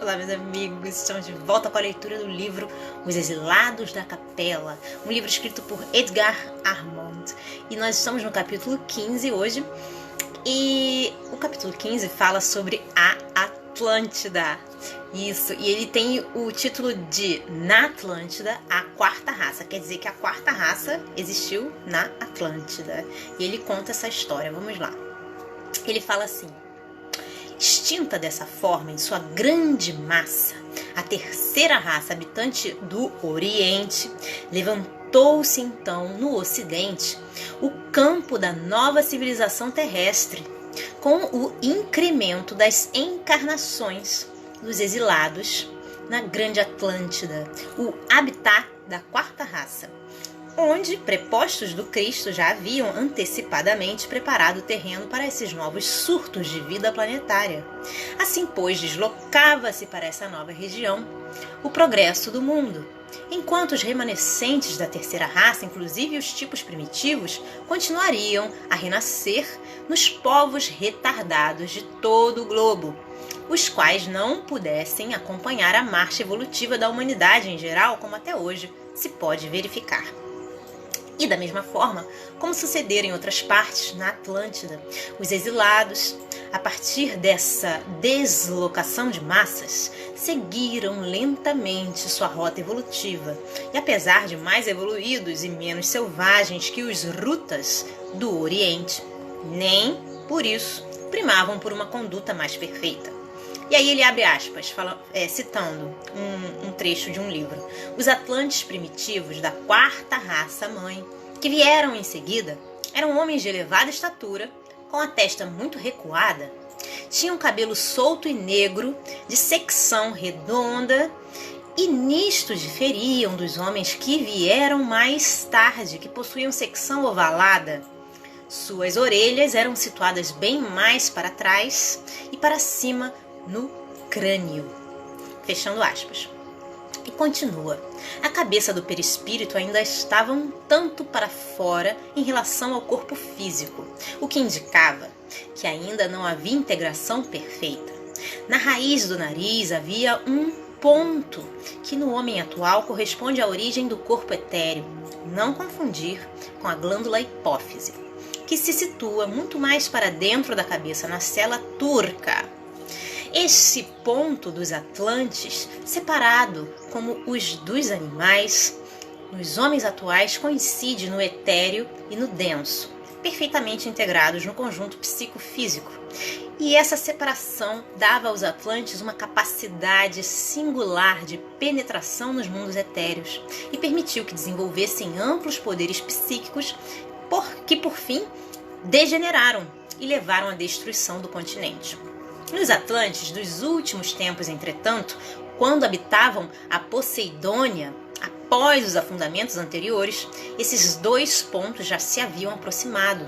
Olá, meus amigos, estamos de volta com a leitura do livro Os Exilados da Capela, um livro escrito por Edgar Armond. E nós estamos no capítulo 15 hoje, e o capítulo 15 fala sobre a Atlântida. Isso, e ele tem o título de Na Atlântida, a quarta raça. Quer dizer que a quarta raça existiu na Atlântida. E ele conta essa história, vamos lá. Ele fala assim: extinta dessa forma em sua grande massa, a terceira raça habitante do Oriente levantou-se então no Ocidente o campo da nova civilização terrestre, com o incremento das encarnações dos exilados na grande Atlântida, o habitat da quarta raça, onde prepostos do Cristo já haviam antecipadamente preparado o terreno para esses novos surtos de vida planetária. Assim, pois, deslocava-se para essa nova região o progresso do mundo, enquanto os remanescentes da terceira raça, inclusive os tipos primitivos, continuariam a renascer nos povos retardados de todo o globo, os quais não pudessem acompanhar a marcha evolutiva da humanidade em geral, como até hoje se pode verificar. E da mesma forma, como sucedera em outras partes, na Atlântida, os exilados, a partir dessa deslocação de massas, seguiram lentamente sua rota evolutiva, e apesar de mais evoluídos e menos selvagens que os rutas do Oriente, nem, por isso, primavam por uma conduta mais perfeita. E aí ele abre aspas, citando um trecho de um livro. Os atlantes primitivos da quarta raça mãe, que vieram em seguida, eram homens de elevada estatura, com a testa muito recuada, tinham cabelo solto e negro, de secção redonda, e nisto diferiam dos homens que vieram mais tarde, que possuíam secção ovalada. Suas orelhas eram situadas bem mais para trás e para cima no crânio. Fechando aspas. E continua. A cabeça do perispírito ainda estava um tanto para fora em relação ao corpo físico, o que indicava que ainda não havia integração perfeita. Na raiz do nariz havia um ponto que no homem atual corresponde à origem do corpo etéreo, não confundir com a glândula hipófise, que se situa muito mais para dentro da cabeça, na cela turca. Esse ponto dos atlantes, separado como os dos animais, nos homens atuais coincide no etéreo e no denso, perfeitamente integrados no conjunto psicofísico. E essa separação dava aos atlantes uma capacidade singular de penetração nos mundos etéreos e permitiu que desenvolvessem amplos poderes psíquicos que, por fim, degeneraram e levaram à destruição do continente. Nos Atlantes dos últimos tempos, entretanto, quando habitavam a Poseidônia, após os afundamentos anteriores, esses dois pontos já se haviam aproximado,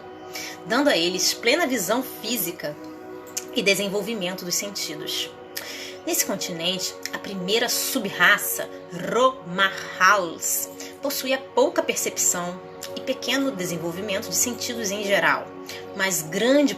dando a eles plena visão física e desenvolvimento dos sentidos. Nesse continente, a primeira subraça, Romahals, possuía pouca percepção e pequeno desenvolvimento de sentidos em geral, mas grandes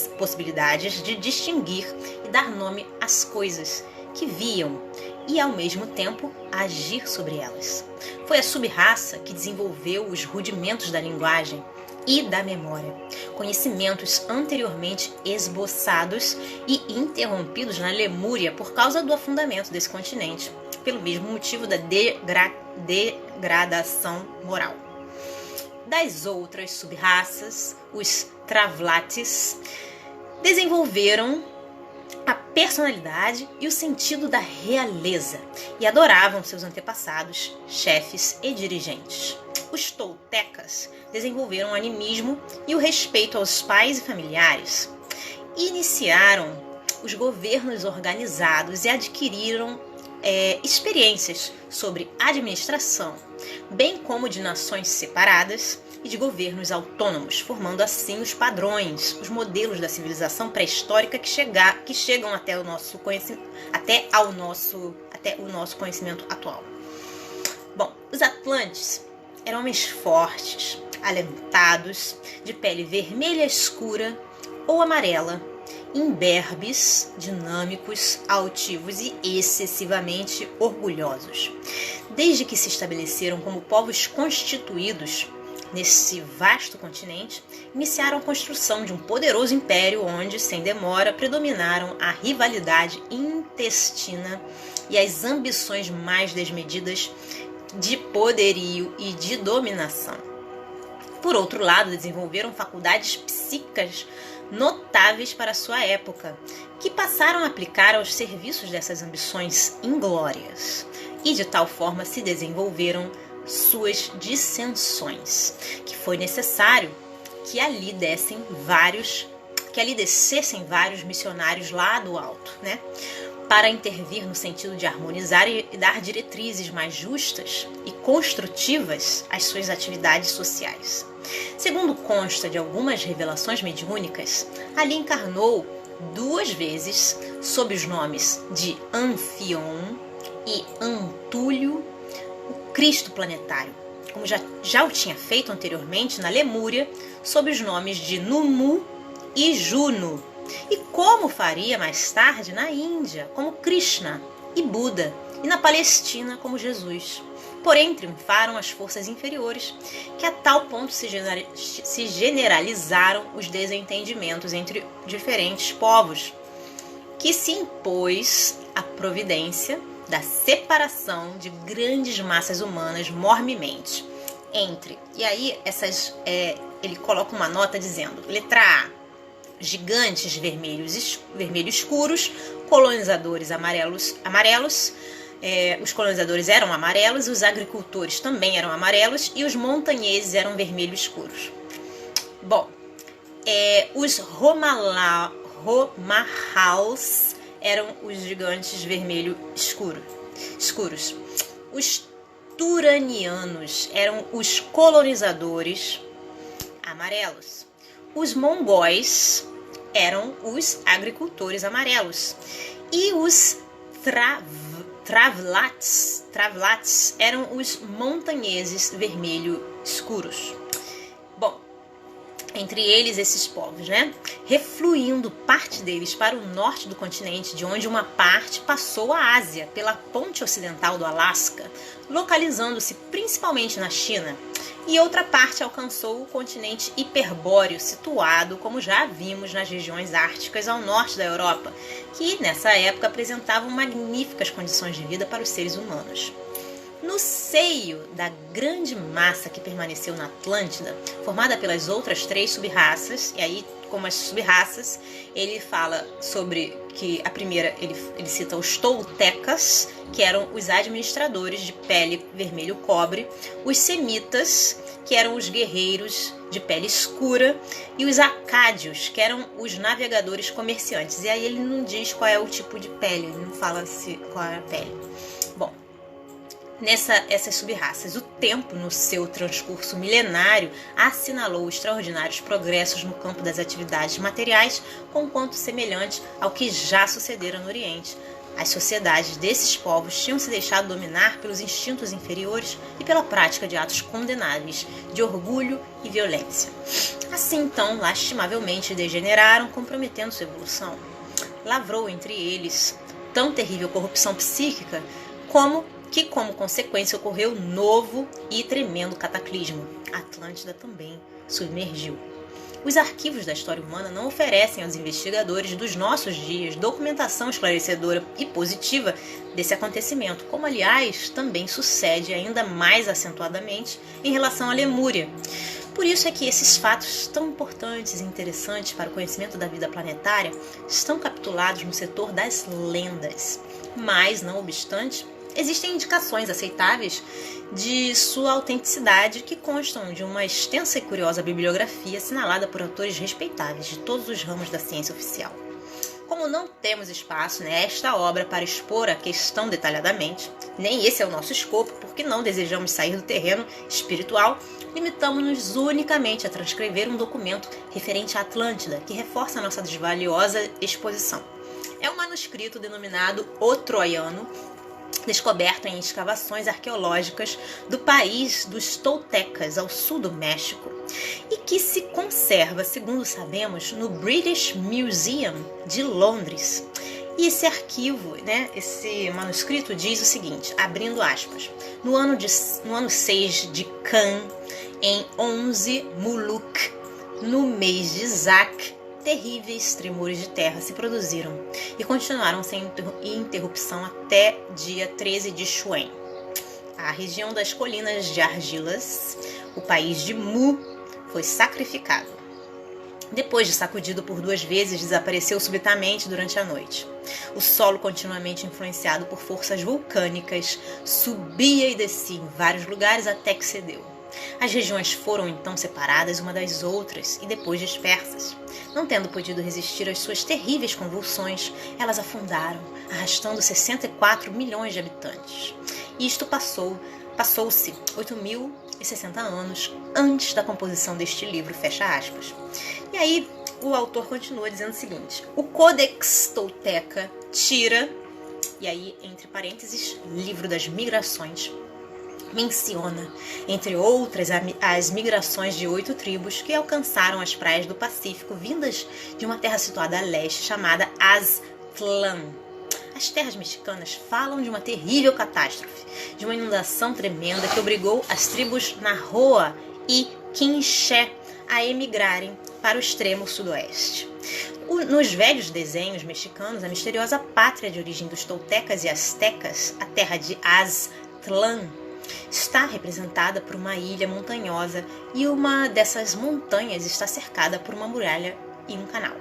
possibilidades de distinguir e dar nome às coisas que viam e, ao mesmo tempo, agir sobre elas. Foi a subraça que desenvolveu os rudimentos da linguagem e da memória, conhecimentos anteriormente esboçados e interrompidos na Lemúria por causa do afundamento desse continente, pelo mesmo motivo da degradação moral. Das outras subraças, os Travlates desenvolveram a personalidade e o sentido da realeza e adoravam seus antepassados, chefes e dirigentes. Os Toltecas desenvolveram o animismo e o respeito aos pais e familiares. Iniciaram os governos organizados e adquiriram experiências sobre administração, bem como de nações separadas e de governos autônomos, formando assim os padrões, os modelos da civilização pré-histórica que chegam até o nosso conhecimento atual. Bom, os atlantes eram homens fortes, alentados, de pele vermelha escura ou amarela, imberbes, dinâmicos, altivos e excessivamente orgulhosos. Desde que se estabeleceram como povos constituídos nesse vasto continente, iniciaram a construção de um poderoso império onde, sem demora, predominaram a rivalidade intestina e as ambições mais desmedidas de poderio e de dominação. Por outro lado, desenvolveram faculdades psíquicas notáveis para sua época, que passaram a aplicar aos serviços dessas ambições inglórias, e de tal forma se desenvolveram suas dissensões, que foi necessário que ali descessem vários missionários lá do alto, para intervir no sentido de harmonizar e dar diretrizes mais justas e construtivas às suas atividades sociais. Segundo consta de algumas revelações mediúnicas, ali encarnou 2 vezes sob os nomes de Anfion e Antúlio, o Cristo planetário, como já o tinha feito anteriormente na Lemúria, sob os nomes de Numu e Juno, e como faria mais tarde na Índia, como Krishna e Buda, e na Palestina, como Jesus. Porém, triunfaram as forças inferiores, que a tal ponto se generalizaram os desentendimentos entre diferentes povos, que se impôs a providência da separação de grandes massas humanas mormemente entre. E aí ele coloca uma nota dizendo: letra A, gigantes vermelho escuros, colonizadores amarelos. Os colonizadores eram amarelos, os agricultores também eram amarelos e os montanheses eram vermelho escuros. Bom, os Romahals eram os gigantes vermelho escuros. Os Turanianos eram os colonizadores amarelos. Os mongóis eram os agricultores amarelos. E os Travlats eram os montanheses vermelho escuros. Bom, entre eles esses povos, refluindo parte deles para o norte do continente, de onde uma parte passou à Ásia pela ponte ocidental do Alasca, localizando-se principalmente na China, e outra parte alcançou o continente hiperbóreo, situado, como já vimos, nas regiões árticas ao norte da Europa, que nessa época apresentavam magníficas condições de vida para os seres humanos. No seio da grande massa que permaneceu na Atlântida, formada pelas outras 3 sub-raças, e aí, como as sub-raças, ele fala sobre que a primeira, ele cita os toltecas, que eram os administradores de pele vermelho cobre, os semitas, que eram os guerreiros de pele escura, e os acádios, que eram os navegadores comerciantes. E aí ele não diz qual é o tipo de pele, ele não fala qual é a pele. Bom, essas sub-raças, o tempo, no seu transcurso milenário, assinalou extraordinários progressos no campo das atividades materiais, conquanto semelhante ao que já sucedera no Oriente. As sociedades desses povos tinham se deixado dominar pelos instintos inferiores e pela prática de atos condenáveis de orgulho e violência. Assim, então, lastimavelmente degeneraram, comprometendo sua evolução. Lavrou entre eles tão terrível corrupção psíquica como consequência ocorreu novo e tremendo cataclismo. A Atlântida também submergiu. Os arquivos da história humana não oferecem aos investigadores dos nossos dias documentação esclarecedora e positiva desse acontecimento, como, aliás, também sucede ainda mais acentuadamente em relação à Lemúria. Por isso é que esses fatos tão importantes e interessantes para o conhecimento da vida planetária estão capitulados no setor das lendas. Mas, não obstante, existem indicações aceitáveis de sua autenticidade que constam de uma extensa e curiosa bibliografia assinalada por autores respeitáveis de todos os ramos da ciência oficial. Como não temos espaço nesta obra para expor a questão detalhadamente, nem esse é o nosso escopo, porque não desejamos sair do terreno espiritual, limitamos-nos unicamente a transcrever um documento referente à Atlântida, que reforça a nossa desvaliosa exposição. É um manuscrito denominado O Troiano, descoberto em escavações arqueológicas do país dos Toltecas, ao sul do México, e que se conserva, segundo sabemos, no British Museum de Londres. E esse arquivo, esse manuscrito diz o seguinte, abrindo aspas, no ano 6 de Can, em 11 Muluk, no mês de Zak, terríveis tremores de terra se produziram e continuaram sem interrupção até dia 13 de Xuen. A região das colinas de argilas, o país de Mu, foi sacrificado. Depois de sacudido por 2 vezes, desapareceu subitamente durante a noite. O solo, continuamente influenciado por forças vulcânicas, subia e descia em vários lugares até que cedeu. As regiões foram então separadas uma das outras e depois dispersas. Não tendo podido resistir às suas terríveis convulsões, elas afundaram, arrastando 64 milhões de habitantes. E isto passou-se 8.060 anos antes da composição deste livro, fecha aspas. E aí o autor continua dizendo o seguinte, o Codex Tolteca tira, e aí entre parênteses, livro das migrações, menciona, entre outras, as migrações de 8 tribos que alcançaram as praias do Pacífico vindas de uma terra situada a leste chamada Aztlán. As terras mexicanas falam de uma terrível catástrofe, de uma inundação tremenda que obrigou as tribos Nahua e Quinché a emigrarem para o extremo sudoeste. Nos velhos desenhos mexicanos, a misteriosa pátria de origem dos toltecas e astecas, a terra de Aztlán, está representada por uma ilha montanhosa e uma dessas montanhas está cercada por uma muralha e um canal.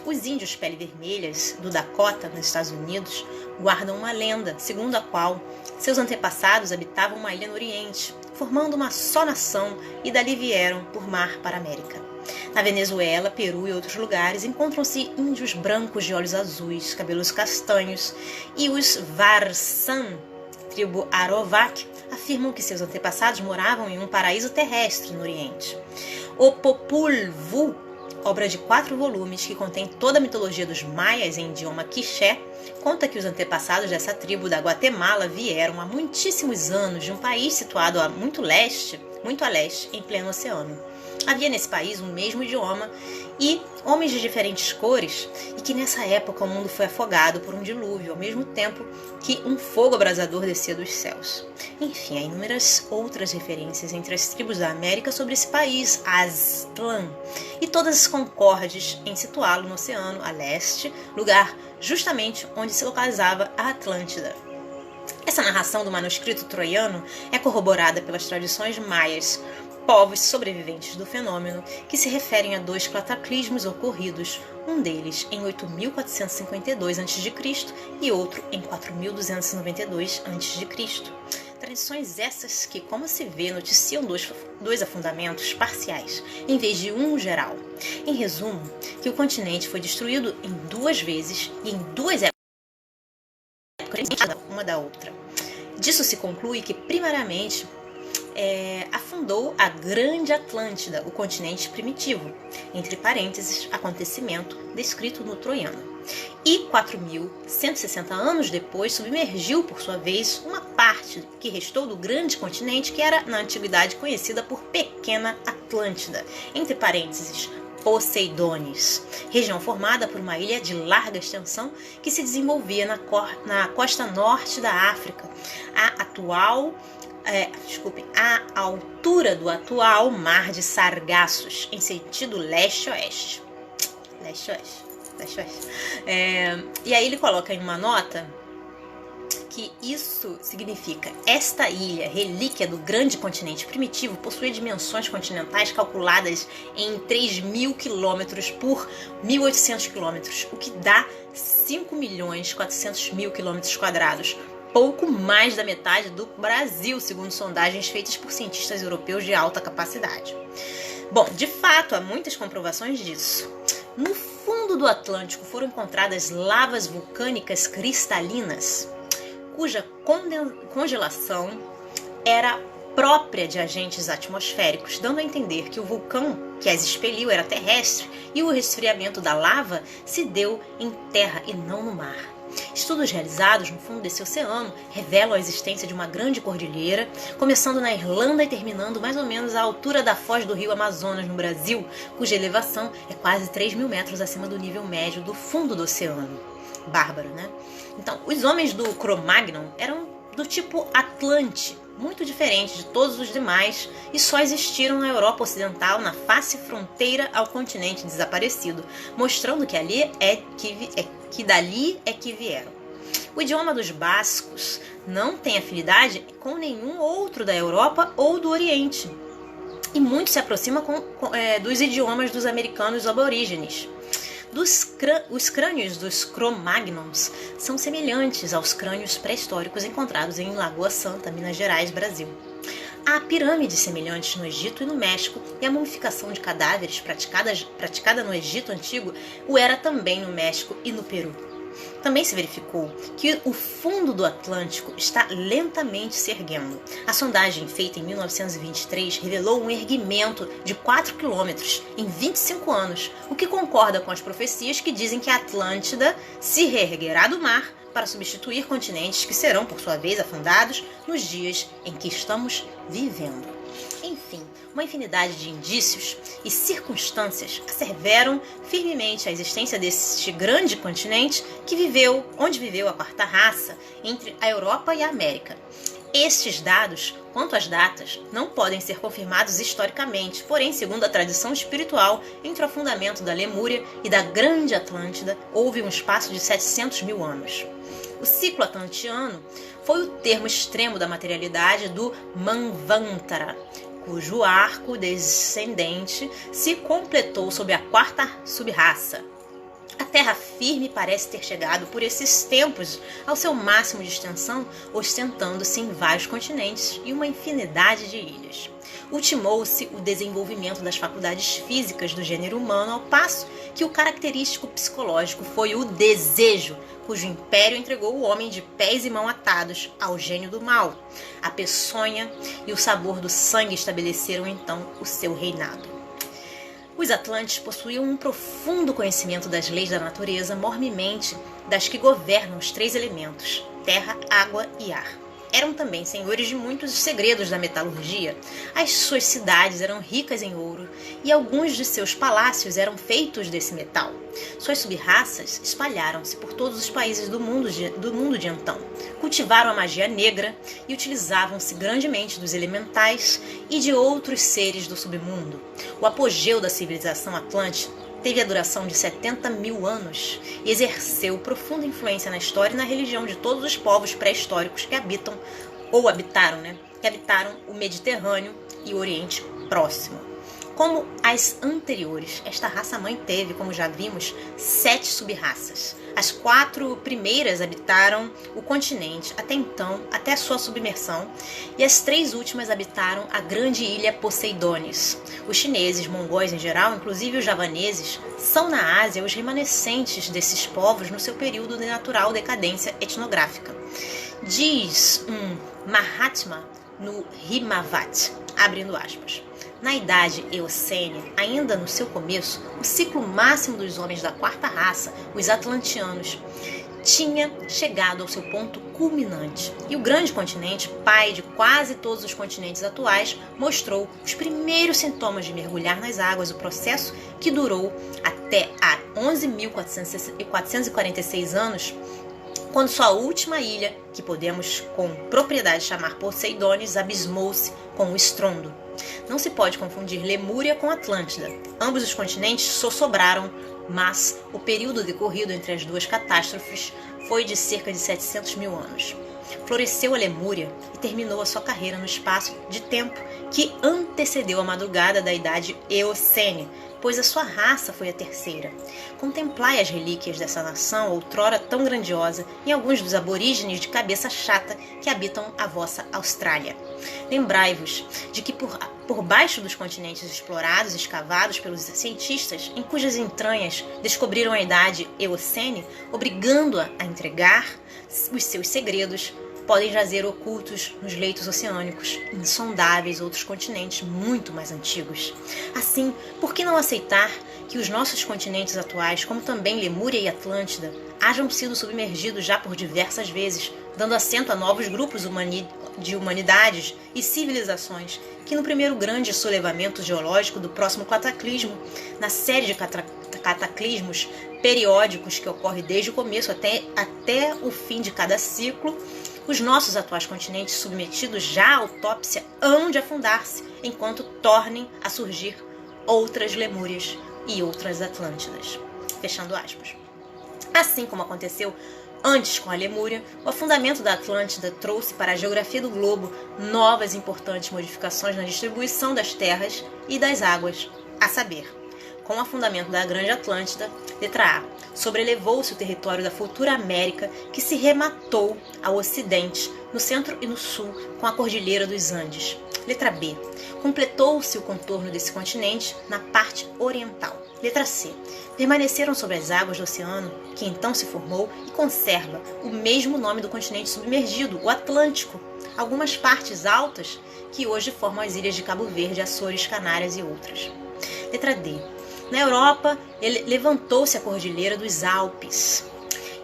Os índios pele vermelhas do Dakota, nos Estados Unidos, guardam uma lenda, segundo a qual seus antepassados habitavam uma ilha no Oriente, formando uma só nação e dali vieram por mar para a América. Na Venezuela, Peru e outros lugares encontram-se índios brancos de olhos azuis, cabelos castanhos, e os Varsan, tribo Arovac, afirmam que seus antepassados moravam em um paraíso terrestre no Oriente. O Popol Vuh, obra de 4 volumes que contém toda a mitologia dos maias em idioma quiché, conta que os antepassados dessa tribo da Guatemala vieram há muitíssimos anos de um país situado muito a leste, em pleno oceano. Havia nesse país um mesmo idioma e homens de diferentes cores, e que nessa época o mundo foi afogado por um dilúvio, ao mesmo tempo que um fogo abrasador descia dos céus. Enfim, há inúmeras outras referências entre as tribos da América sobre esse país, Aztlán, e todas concordes em situá-lo no oceano a leste, lugar justamente onde se localizava a Atlântida. Essa narração do manuscrito troiano é corroborada pelas tradições maias, povos sobreviventes do fenômeno, que se referem a 2 cataclismos ocorridos, um deles em 8.452 a.C. e outro em 4.292 a.C. Tradições essas que, como se vê, noticiam dois afundamentos parciais, em vez de um geral. Em resumo, que o continente foi destruído em 2 vezes e em 2 épocas uma da outra. Disso se conclui que, primariamente, afundou a Grande Atlântida, o continente primitivo, entre parênteses, acontecimento descrito no troiano. E 4.160 anos depois submergiu, por sua vez, uma parte que restou do grande continente que era, na antiguidade, conhecida por Pequena Atlântida, entre parênteses, Poseidones, região formada por uma ilha de larga extensão que se desenvolvia na costa norte da África, à altura do atual Mar de Sargassos, em sentido leste-oeste. E aí ele coloca em uma nota que isso significa: esta ilha, relíquia do grande continente primitivo, possui dimensões continentais calculadas em 3.000 km por 1.800 km, o que dá 5.400.000 km², pouco mais da metade do Brasil, segundo sondagens feitas por cientistas europeus de alta capacidade. Bom, de fato, há muitas comprovações disso. No fundo do Atlântico foram encontradas lavas vulcânicas cristalinas, cuja congelação era própria de agentes atmosféricos, dando a entender que o vulcão que as expeliu era terrestre e o resfriamento da lava se deu em terra e não no mar. Estudos realizados no fundo desse oceano revelam a existência de uma grande cordilheira, começando na Irlanda e terminando mais ou menos à altura da foz do rio Amazonas, no Brasil, cuja elevação é quase 3.000 metros acima do nível médio do fundo do oceano. Bárbaro, né? Então, os homens do Cro-Magnon eram do tipo Atlante, muito diferente de todos os demais, e só existiram na Europa Ocidental, na face fronteira ao continente desaparecido, mostrando que dali é que vieram. O idioma dos bascos não tem afinidade com nenhum outro da Europa ou do Oriente, e muito se aproxima dos idiomas dos americanos aborígenes. Os crânios dos Cro-Magnons são semelhantes aos crânios pré-históricos encontrados em Lagoa Santa, Minas Gerais, Brasil. Há pirâmides semelhantes no Egito e no México, e a mumificação de cadáveres praticada no Egito Antigo o era também no México e no Peru. Também se verificou que o fundo do Atlântico está lentamente se erguendo. A sondagem feita em 1923 revelou um erguimento de 4 quilômetros em 25 anos, o que concorda com as profecias que dizem que a Atlântida se reerguerá do mar para substituir continentes que serão, por sua vez, afundados nos dias em que estamos vivendo. Enfim, uma infinidade de indícios e circunstâncias asseveram firmemente a existência deste grande continente onde viveu a quarta raça entre a Europa e a América. Estes dados, quanto às datas, não podem ser confirmados historicamente, porém, segundo a tradição espiritual, entre o afundamento da Lemúria e da Grande Atlântida, houve um espaço de 700 mil anos. O ciclo atlantiano foi o termo extremo da materialidade do Manvantara, cujo arco descendente se completou sob a quarta subraça. A terra firme parece ter chegado por esses tempos ao seu máximo de extensão, ostentando-se em vários continentes e uma infinidade de ilhas. Ultimou-se o desenvolvimento das faculdades físicas do gênero humano, ao passo que o característico psicológico foi o desejo, cujo império entregou o homem de pés e mãos atados ao gênio do mal. A peçonha e o sabor do sangue estabeleceram então o seu reinado. Os atlantes possuíam um profundo conhecimento das leis da natureza, mormente das que governam os 3 elementos, terra, água e ar. Eram também senhores de muitos segredos da metalurgia. As suas cidades eram ricas em ouro e alguns de seus palácios eram feitos desse metal. Suas subraças espalharam-se por todos os países do mundo de então. Cultivaram a magia negra e utilizavam-se grandemente dos elementais e de outros seres do submundo. O apogeu da civilização atlântica teve a duração de 70 mil anos e exerceu profunda influência na história e na religião de todos os povos pré-históricos que habitaram o Mediterrâneo e o Oriente Próximo. Como as anteriores, esta raça-mãe teve, como já vimos, 7 sub-raças. As 4 primeiras habitaram o continente até a sua submersão, e as 3 últimas habitaram a grande ilha Poseidones. Os chineses, mongóis em geral, inclusive os javaneses, são na Ásia os remanescentes desses povos no seu período de natural decadência etnográfica. Diz Mahatma no Himavat, abrindo aspas. Na idade eocênia, ainda no seu começo, o ciclo máximo dos homens da quarta raça, os atlantianos, tinha chegado ao seu ponto culminante. E o grande continente, pai de quase todos os continentes atuais, mostrou os primeiros sintomas de mergulhar nas águas, o processo que durou até há 11.446 anos, quando sua última ilha, que podemos com propriedade chamar Poseidones, abismou-se com o estrondo. Não se pode confundir Lemúria com Atlântida. Ambos os continentes sossobraram, mas o período decorrido entre as duas catástrofes foi de cerca de 700 mil anos. Floresceu a Lemúria e terminou a sua carreira no espaço de tempo que antecedeu a madrugada da idade eocênia, pois a sua raça foi a terceira. Contemplai as relíquias dessa nação, outrora tão grandiosa, em alguns dos aborígenes de cabeça chata que habitam a vossa Austrália. Lembrai-vos de que por baixo dos continentes explorados e escavados pelos cientistas, em cujas entranhas descobriram a idade eocênia, obrigando-a a entregar os seus segredos podem jazer ocultos nos leitos oceânicos, insondáveis outros continentes muito mais antigos. Assim, por que não aceitar que os nossos continentes atuais, como também Lemúria e Atlântida, hajam sido submergidos já por diversas vezes, dando assento a novos grupos de humanidades e civilizações, que no primeiro grande solevamento geológico do próximo cataclismo, na série de cataclismos periódicos que ocorre desde o começo até o fim de cada ciclo, os nossos atuais continentes submetidos já à autópsia hão de afundar-se, enquanto tornem a surgir outras Lemúrias e outras Atlântidas. Fechando aspas. Assim como aconteceu antes com a Lemúria, o afundamento da Atlântida trouxe para a geografia do globo novas e importantes modificações na distribuição das terras e das águas, a saber, com o afundamento da Grande Atlântida, letra A, sobrelevou-se o território da futura América, que se rematou ao ocidente, no centro e no sul, com a Cordilheira dos Andes. Letra B, completou-se o contorno desse continente na parte oriental. Letra C, permaneceram sobre as águas do oceano, que então se formou e conserva o mesmo nome do continente submergido, o Atlântico, algumas partes altas que hoje formam as ilhas de Cabo Verde, Açores, Canárias e outras. Letra D, na Europa, levantou-se a Cordilheira dos Alpes.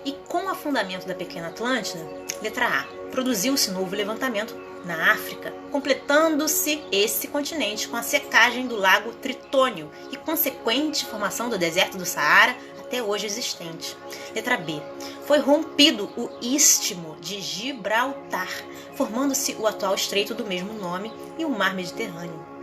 E com o afundamento da pequena Atlântida, letra A, produziu-se novo levantamento na África, completando-se esse continente com a secagem do lago Tritônio e consequente formação do deserto do Saara, até hoje existente. Letra B, foi rompido o Istmo de Gibraltar, formando-se o atual estreito do mesmo nome e o Mar Mediterrâneo.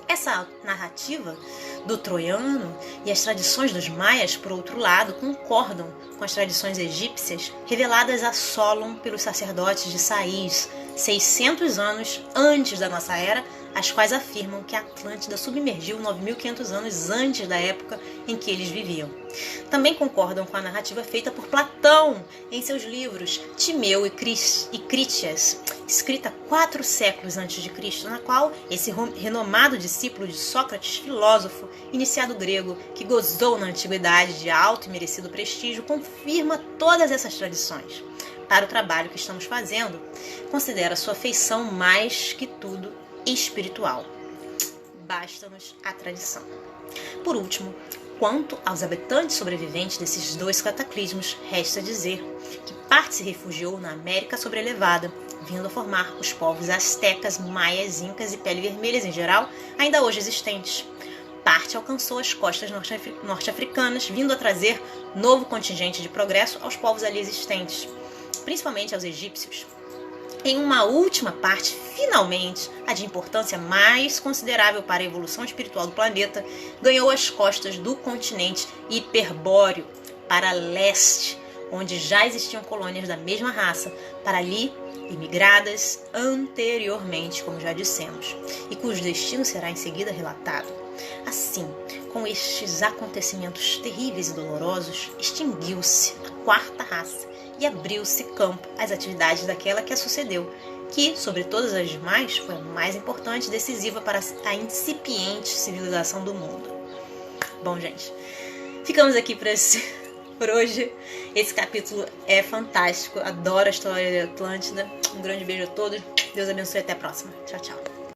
Essa narrativa do troiano e as tradições dos maias, por outro lado, concordam com as tradições egípcias reveladas a Solon pelos sacerdotes de Sais, 600 anos antes da nossa era, as quais afirmam que a Atlântida submergiu 9.500 anos antes da época em que eles viviam. Também concordam com a narrativa feita por Platão em seus livros Timeu e Crítias, escrita 4 séculos antes de Cristo, na qual esse renomado discípulo de Sócrates, filósofo, iniciado grego, que gozou na antiguidade de alto e merecido prestígio, confirma todas essas tradições. Para o trabalho que estamos fazendo, considera sua feição mais que tudo espiritual. Basta-nos a tradição. Por último, quanto aos habitantes sobreviventes desses 2 cataclismos, resta dizer que parte se refugiou na América sobrelevada, vindo a formar os povos astecas, maias, incas e pele vermelhas em geral, ainda hoje existentes. Parte alcançou as costas norte-africanas, vindo a trazer novo contingente de progresso aos povos ali existentes, principalmente aos egípcios. Em uma última parte, finalmente, a de importância mais considerável para a evolução espiritual do planeta, ganhou as costas do continente hiperbóreo, para leste, onde já existiam colônias da mesma raça, para ali imigradas anteriormente, como já dissemos, e cujo destino será em seguida relatado. Assim, com estes acontecimentos terríveis e dolorosos, extinguiu-se a 4ª raça, e abriu-se campo às atividades daquela que a sucedeu, que, sobre todas as demais, foi a mais importante e decisiva para a incipiente civilização do mundo. Bom, gente, ficamos aqui por hoje. Esse capítulo é fantástico, adoro a história da Atlântida. Um grande beijo a todos, Deus abençoe, até a próxima. Tchau, tchau.